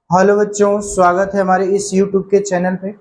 Hello बच्चों, स्वागत है हमारे इस YouTube के चैनल पे।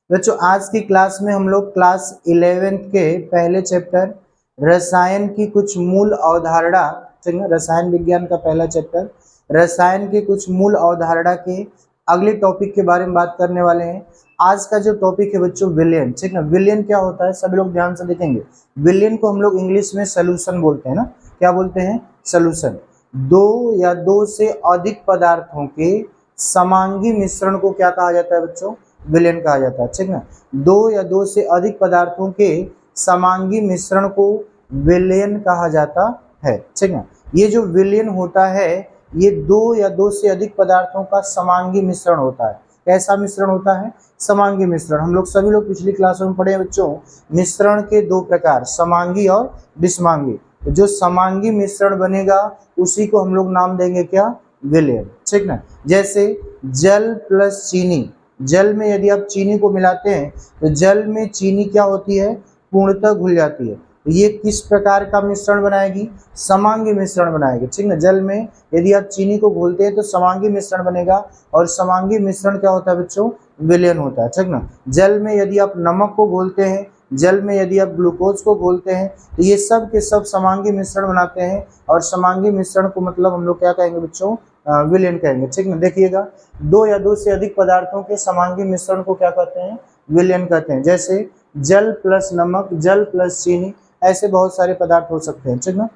बच्चों, आज की क्लास में हम लोग क्लास 11th के पहले चैप्टर रसायन की कुछ मूल अवधारणा, ठीक है, रसायन विज्ञान का पहला चैप्टर रसायन की कुछ मूल अवधारणा के अगले टॉपिक के बारे में बात करने वाले हैं। आज का जो टॉपिक है बच्चों, विलयन, ठीक है। विलयन क्या होता है, सभी लोग ध्यान से देखेंगे। विलयन को हम लोग इंग्लिश में सोल्यूशन बोलते हैं ना। क्या बोलते हैं? सोल्यूशन। दो या दो से अधिक पदार्थों के समांगी मिश्रण को क्या कहा जाता है बच्चों? विलयन कहा जाता है, ठीक ना। दो या दो से अधिक पदार्थों के समांगी मिश्रण को विलयन कहा जाता है, ठीक ना। ये जो विलयन होता है, ये दो या दो से अधिक पदार्थों का समांगी मिश्रण होता है। कैसा मिश्रण होता है? समांगी मिश्रण। हम लोग सभी लोग पिछली क्लासों में पढ़े हैं बच्चों, मिश्रण के दो प्रकार, समांगी और विषमांगी। तो जो समांगी मिश्रण बनेगा उसी को हम लोग नाम देंगे क्या? विलयन, ठीक ना। जैसे जल प्लस चीनी, जल में यदि आप चीनी को मिलाते हैं तो जल में चीनी क्या होती है? पूर्णतः घुल जाती है। तो ये किस प्रकार का मिश्रण बनाएगी? समांगी मिश्रण बनाएगी, ठीक ना। जल में यदि आप चीनी को घोलते हैं तो समांगी मिश्रण बनेगा, और समांगी मिश्रण क्या होता है बच्चों? विलयन होता है, ठीक ना। जल में यदि आप नमक को घोलते हैं, जल में यदि आप ग्लूकोज को घोलते हैं, तो ये सब के सब समांगी मिश्रण बनाते हैं, और समांगी मिश्रण को मतलब हम लोग क्या कहेंगे बच्चों? विलयन कहेंगे, ठीक ना। देखिएगा, दो या दो से अधिक पदार्थों के समांगी मिश्रण को क्या कहते हैं? विलयन कहते हैं। जैसे जल प्लस नमक, जल प्लस चीनी, ऐसे बहुत सारे पदार्थ हो सकते हैं, ठीक ना।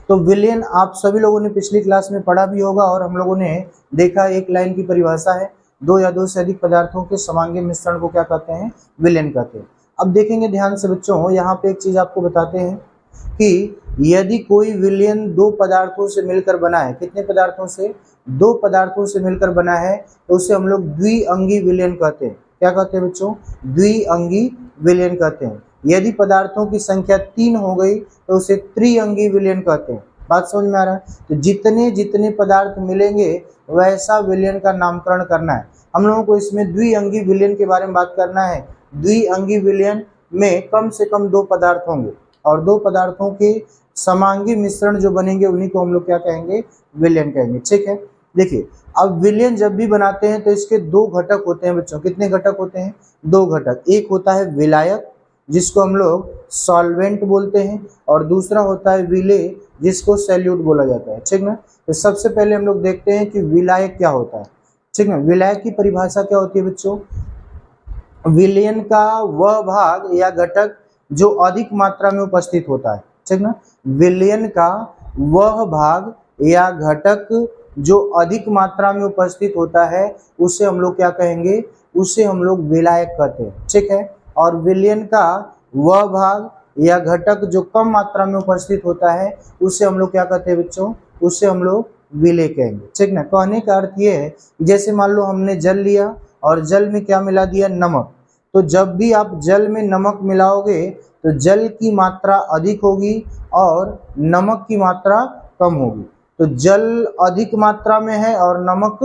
तो विलयन आप सभी लोगों ने पिछली क्लास में पढ़ा भी होगा, और हम लोगों ने देखा, एक लाइन की परिभाषा है, दो या दो से अधिक पदार्थों के समांगी मिश्रण को क्या कहते हैं? विलयन कहते हैं। अब देखेंगे ध्यान से बच्चों, यहाँ पे एक चीज आपको बताते हैं कि यदि कोई विलयन दो पदार्थों से मिलकर बना है, कितने पदार्थों से? दो पदार्थों से मिलकर बना है, तो उसे हम लोग द्विअंगी विलयन कहते हैं। क्या कहते हैं बच्चों? द्विअंगी विलयन कहते हैं। यदि पदार्थों की संख्या 3 हो गई तो उसे त्रिअंगी विलयन कहते हैं। बात समझ में आ रहा है? तो जितने जितने पदार्थ मिलेंगे वैसा विलयन का नामकरण करना है। हम लोगों को इसमें द्विअंगी विलयन के बारे में बात करना है। द्विअंगी विलयन में कम से कम दो पदार्थ होंगे, और दो पदार्थों के समांगी मिश्रण जो बनेंगे उन्हीं को हम लोग क्या कहेंगे? विलयन कहेंगे, ठीक है। देखिए, अब विलयन जब भी बनाते हैं तो इसके दो घटक होते हैं बच्चों। कितने घटक होते हैं? दो घटक। एक होता है विलायक, जिसको हम लोग सॉल्वेंट बोलते हैं, और दूसरा होता है विलेय, जिसको सैल्यूट बोला जाता है, ठीक ना। तो सबसे पहले हम लोग देखते हैं कि विलायक क्या होता है, ठीक ना। विलायक की परिभाषा क्या होती है बच्चों? विलयन का वह भाग या घटक जो अधिक मात्रा में उपस्थित होता है, ठीक ना। विलयन का वह भाग या घटक जो अधिक मात्रा में उपस्थित होता है उसे हम लोग क्या कहेंगे? उसे हम लोग विलायक कहते हैं, ठीक है। और विलयन का वह भाग या घटक जो कम मात्रा में उपस्थित होता है उसे हम लोग क्या कहते हैं बच्चों? उसे हम लोग विलेय कहेंगे, ठीक ना। कहने का अर्थ ये है, जैसे मान लो हमने जल लिया और जल में क्या मिला दिया? नमक। तो जब भी आप जल में नमक मिलाओगे तो जल की मात्रा अधिक होगी और नमक की मात्रा कम होगी। तो जल अधिक मात्रा में है और नमक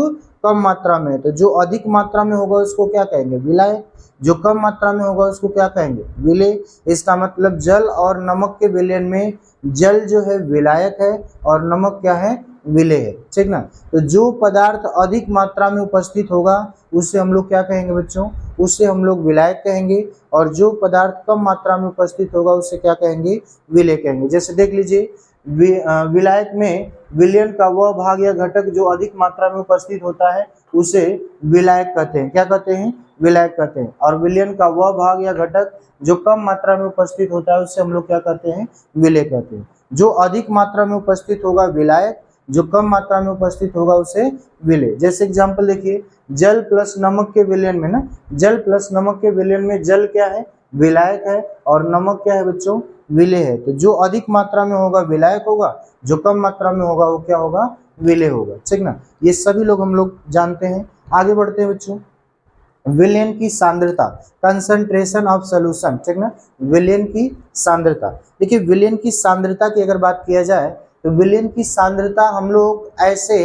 कम मात्रा में है, तो जो अधिक मात्रा में होगा उसको क्या कहेंगे? विलायक। जो कम मात्रा में होगा उसको क्या कहेंगे? विलेय। इसका मतलब जल और नमक के विलयन में जल जो है विलायक है और नमक क्या है? विलेय है, ठीक ना। तो जो पदार्थ अधिक मात्रा में उपस्थित होगा उसे हम लोग क्या कहेंगे बच्चों? उसे हम लोग विलायक कहेंगे, और जो पदार्थ कम मात्रा में उपस्थित होगा उसे क्या कहेंगे? विलेय कहेंगे। जैसे देख लीजिए, विलायक में विलयन का वह भाग या घटक जो अधिक मात्रा में उपस्थित होता है उसे विलायक कहते हैं। क्या कहते हैं? विलायक कहते हैं। और विलयन का वह भाग या घटक जो कम मात्रा में उपस्थित होता है उसे हम लोग क्या कहते हैं? विलेय कहते हैं। जो अधिक मात्रा में उपस्थित होगा विलायक, जो कम मात्रा में उपस्थित होगा उसे विलेय। जैसे एग्जांपल देखिए, जल प्लस नमक के विलयन में ना, जल प्लस नमक के विलयन में जल क्या है? विलायक है, और नमक क्या है बच्चों? विलेय है। तो जो अधिक मात्रा में होगा विलायक होगा, जो कम मात्रा में होगा वो क्या होगा? विलेय होगा, ठीक ना। ये सभी लोग हम लोग जानते हैं। आगे बढ़ते हैं बच्चों। विलयन की सांद्रता, कंसंट्रेशन ऑफ सॉल्यूशन, ठीक ना। विलयन की सांद्रता, देखिए विलयन की सांद्रता की अगर बात किया जाए तो विलयन की सांद्रता हम लोग ऐसे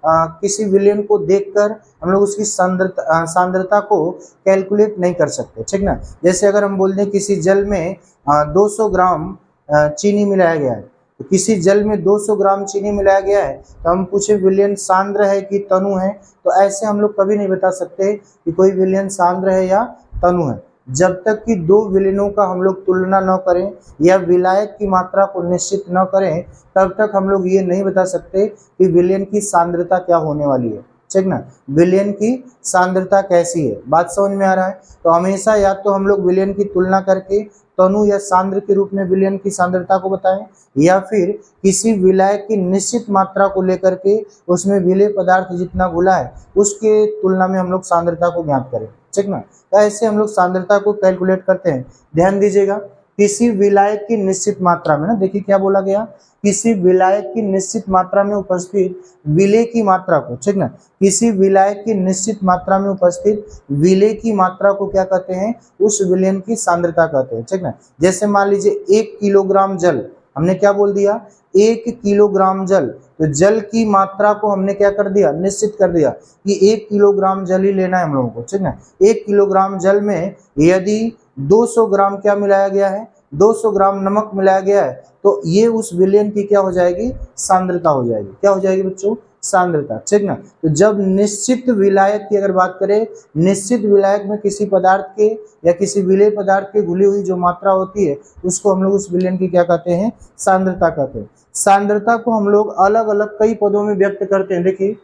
किसी विलयन को देखकर हम लोग उसकी सांद्रता को कैलकुलेट नहीं कर सकते, ठीक ना। जैसे अगर हम बोल दें किसी जल में 200 ग्राम चीनी मिलाया गया है, तो किसी जल में 200 ग्राम चीनी मिलाया गया है तो हम पूछे विलयन सांद्र है कि तनु है, तो ऐसे हम लोग कभी नहीं बता सकते कि कोई विलयन सांद्र है या तनु है। जब तक कि दो विलयनों का हम लोग तुलना न करें या विलायक की मात्रा को निश्चित न करें तब तक हम लोग ये नहीं बता सकते कि विलयन की सांद्रता क्या होने वाली है। ठीक ना, विलयन की सांद्रता कैसी है, बात समझ में आ रहा है। तो हमेशा या तो हम लोग विलयन की तुलना करके तनु या सांद्र के रूप में विलयन की सांद्रता को बताएं, या फिर किसी विलायक की निश्चित मात्रा को लेकर के उसमें विलेय पदार्थ जितना घुला है उसके तुलना में हम लोग सांद्रता को ज्ञात करें। ठीक ना, तो ऐसे हम लोग सांद्रता को कैलकुलेट करते हैं। ध्यान दीजिएगा, किसी विलायक की निश्चित मात्रा में, ना देखिए क्या बोला गया, किसी विलायक की निश्चित मात्रा में उपस्थित विलेय की मात्रा को, ठीक ना, किसी विलायक की निश्चित मात्रा में उपस्थित विलेय की मात्रा को क्या कहते हैं, उस विलयन की सांद्रता कहते हैं। ठीक ना, जैसे मान लीजिए 1 किलोग्राम जल, हमने क्या बोल दिया, 1 किलोग्राम जल, तो जल की मात्रा को हमने क्या कर दिया, निश्चित कर दिया कि 1 किलोग्राम जल ही लेना है हम लोगों को। ठीक है, 1 किलोग्राम जल में यदि 200 ग्राम क्या मिलाया गया है, 200 ग्राम नमक मिलाया गया है, तो ये उस विलयन की क्या हो जाएगी, सांद्रता हो जाएगी। क्या हो जाएगी बच्चों, सांद्रता। ठीक ना, तो जब निश्चित विलायक की अगर बात करें, निश्चित विलायक में किसी पदार्थ के या किसी विलेय पदार्थ के घुली हुई जो मात्रा होती है उसको हम लोग उस विलयन की क्या कहते हैं, सांद्रता कहते हैं। सांद्रता को हम लोग अलग अलग कई पदों में व्यक्त करते हैं। देखिए,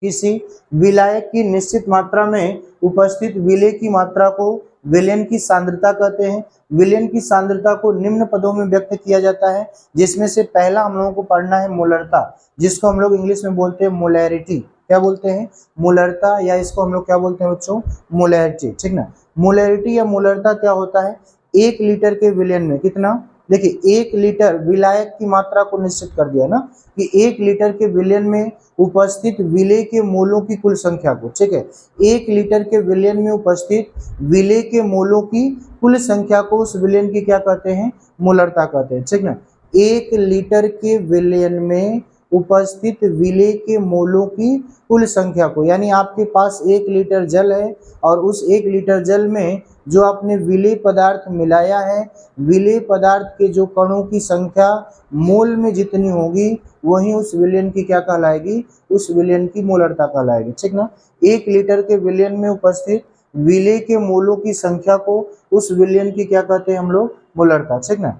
किसी विलायक की निश्चित मात्रा में उपस्थित विलेय की मात्रा को विलयन की सांद्रता कहते हैं। विलयन की सांद्रता को निम्न पदों में व्यक्त किया जाता है, जिसमें से पहला हम लोगों को पढ़ना है मोलरता, जिसको हम लोग इंग्लिश में बोलते हैं मोलैरिटी। क्या बोलते हैं, मोलरता, या इसको हम लोग क्या बोलते हैं बच्चों, मोलैरिटी। ठीक ना, मोलैरिटी या मोलरता क्या होता है, 1 लीटर के विलयन में कितना, देखिए 1 लीटर विलायक की मात्रा को निश्चित कर दिया ना कि 1 लीटर के विलयन में उपस्थित विलेय के मोलों की कुल संख्या को, ठीक है, 1 लीटर के विलयन में उपस्थित विलेय के मोलों की कुल संख्या को उस विलयन की क्या कहते हैं, मोलरता कहते हैं। ठीक ना, 1 लीटर के विलयन में उपस्थित विलेय के मोलों की कुल संख्या को, यानी आपके पास 1 लीटर जल है और उस 1 लीटर जल में जो आपने विलेय पदार्थ मिलाया है, विलेय पदार्थ के जो कणों की संख्या मोल में जितनी होगी वही उस विलयन की क्या कहलाएगी, उस विलयन की मोलरता कहलाएगी। ठीक ना, 1 लीटर के विलयन में उपस्थित विलेय के मोलों की संख्या को उस विलयन की क्या कहते हैं हम लोग, मोलरता। ठीक ना,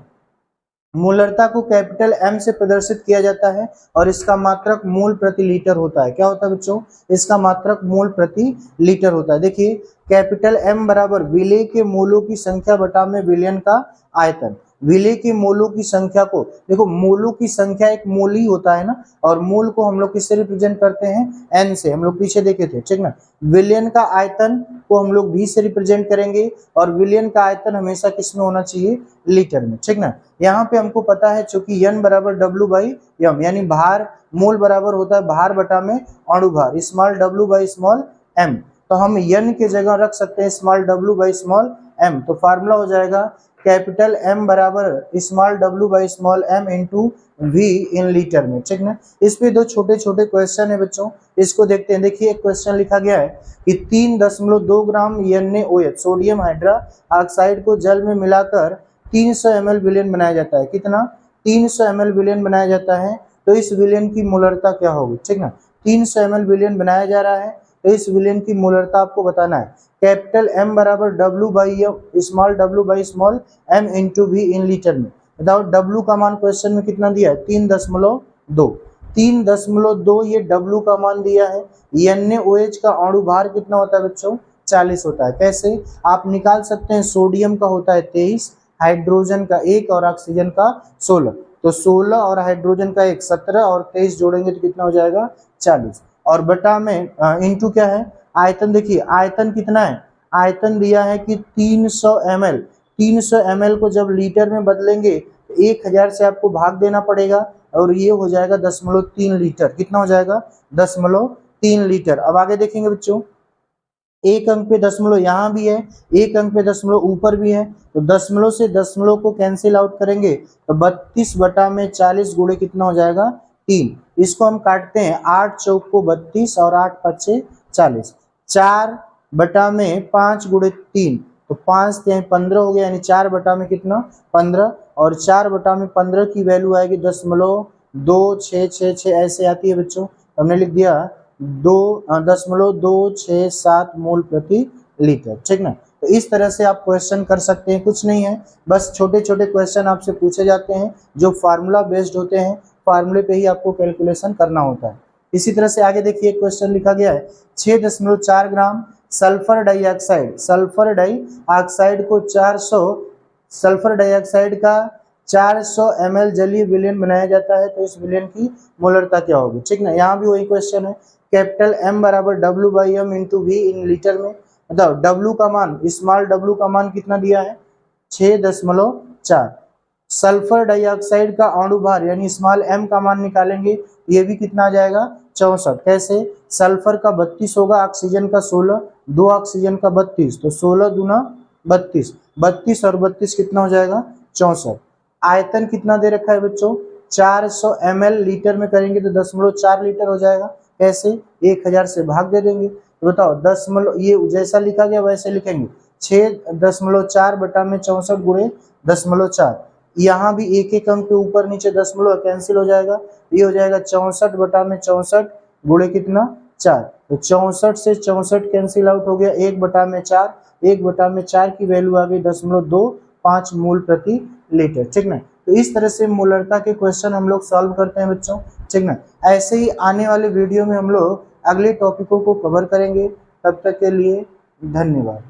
मोलरता को कैपिटल M से प्रदर्शित किया जाता है और इसका मात्रक मोल प्रति लीटर होता है। क्या होता है बच्चों, इसका मात्रक मोल प्रति लीटर होता है। देखिए, कैपिटल M बराबर विलेय के मोलों की संख्या बटा में विलयन का आयतन। विलेय के मोलों की संख्या को, देखो मोलों की संख्या एक मोल ही होता है ना, और मोल को हम लोग किससे रिप्रेजेंट करते हैं, N से, हम लोग पीछे देखे थे। ठीक ना, विलयन का आयतन को हम लोग V से रिप्रेजेंट करेंगे और विलयन का आयतन हमेशा किस में होना चाहिए, लीटर में। ठीक ना, यहाँ पे हमको पता है चूंकि N बराबर W/M, यानी भार, मोल बराबर होता है भार बटा में अणु भार, स्मॉल w/m, तो हम N के जगह रख सकते हैं स्मॉल w/m। तो फार्मूला हो जाएगा कैपिटल M बराबर small w/m into V in litre में। ठीक ना, इस पे दो छोटे छोटे क्वेश्चन है बच्चों, इसको देखते हैं। देखिए, एक क्वेश्चन लिखा गया है कि 3.2 ग्राम NaOH सोडियम हाइड्रा ऑक्साइड को जल में मिलाकर 300 ml विलयन बनाया जाता है। कितना, 300 ml विलयन बनाया जाता है, तो इस विलयन की मोलरता क्या होगी। ठीक ना, 300 ml विलयन बनाया जा रहा है तो इस विलयन की मोलरता आपको बताना है। कैपिटल M बराबर small m into V in litre में। बताओ W का मान क्वेश्चन में कितना दिया है, 3.2। 3.2 ये W का मान दिया है। NaOH का अणु भार कितना होता है बच्चों, 40 होता है। कैसे आप निकाल सकते हैं, सोडियम का होता है 23, हाइड्रोजन का 1 और ऑक्सीजन का 16, तो 16 और हाइड्रोजन का 1 17 और 23 जोड़ेंगे तो कितना हो जाएगा, 40, और बटा में इंटू क्या है, आयतन। देखिए आयतन कितना है, आयतन दिया है कि 300 ml। 300 ml को जब लीटर में बदलेंगे 1000 से आपको भाग देना पड़ेगा और ये हो जाएगा 0.3 लीटर। कितना हो जाएगा, 0.3 लीटर। अब आगे देखेंगे बच्चों, एक अंक पे दशमलव यहाँ भी है, एक अंक पे दशमलव ऊपर भी है, तो दशमलव से दशमलव को कैंसिल आउट करेंगे तो 32 बटा में 40 गुणे कितना हो जाएगा, 3। इसको हम काटते हैं, 8 चौक को 32 और 8 पच्चे 40, 4 बटा में 5 गुणे 3, तो 5 तिहाई 15 हो गया, यानी 4 बटा में कितना 15, और 4 बटा में 15 की वैल्यू आएगी 0.2666 ऐसे आती है बच्चों। हमने लिख दिया 2.267 मोल प्रति लीटर, ठीक ना। तो इस तरह से आप क्वेश्चन कर सकते हैं, कुछ नहीं है, बस छोटे छोटे क्वेश्चन आपसे पूछे जाते हैं जो फार्मूला बेस्ड होते हैं, फार्मूले पे ही आपको कैलकुलेशन करना होता है। इसी तरह से आगे देखिए क्वेश्चन लिखा गया है 6.4 ग्राम सल्फर डाइऑक्साइड, सल्फर डाइऑक्साइड को 400 सल्फर डाइऑक्साइड का 400 ml जलीय विलयन बनाया जाता है, तो इस विलयन की मोलरता क्या होगी, ठीक ना। यहाँ भी वही क्वेश्चन है, कैपिटल M बराबर W/M into V in litre में, मतलब W का मान, स्मॉल W का मान कितना दिया है 6.4, सल्फर डाइऑक्साइड का अणु भार यानी स्मॉल m का मान निकालेंगे, ये भी कितना आ जाएगा 64। कैसे, सल्फर का 32 होगा, ऑक्सीजन का 16, 2 ऑक्सीजन का 32, तो 16 दूना 32, 32 और 32 कितना हो जाएगा 64। आयतन कितना दे रखा है बच्चों 400 ml, लीटर में करेंगे तो 0.4 लीटर हो जाएगा। कैसे, 1000 से भाग दे देंगे, तो बताओ 10, ये जैसा लिखा गया वैसे लिखेंगे, 6.4 बटा में 64 गुणे 0.4, यहाँ भी एक एक अंक के ऊपर नीचे दशमलव कैंसिल हो जाएगा, ये हो जाएगा 64 बटा में 64 गुणे कितना 4, तो 64 से 64 कैंसिल आउट हो गया, 1 बटा में 4, 1 बटा में 4 की वैल्यू आ गई 0.25 मोल प्रति लीटर, ठीक ना। तो इस तरह से मोलरता के क्वेश्चन हम लोग सॉल्व करते हैं बच्चों, ठीक ना। ऐसे ही आने वाले वीडियो में हम लोग अगले टॉपिकों को कवर करेंगे, तब तक के लिए धन्यवाद।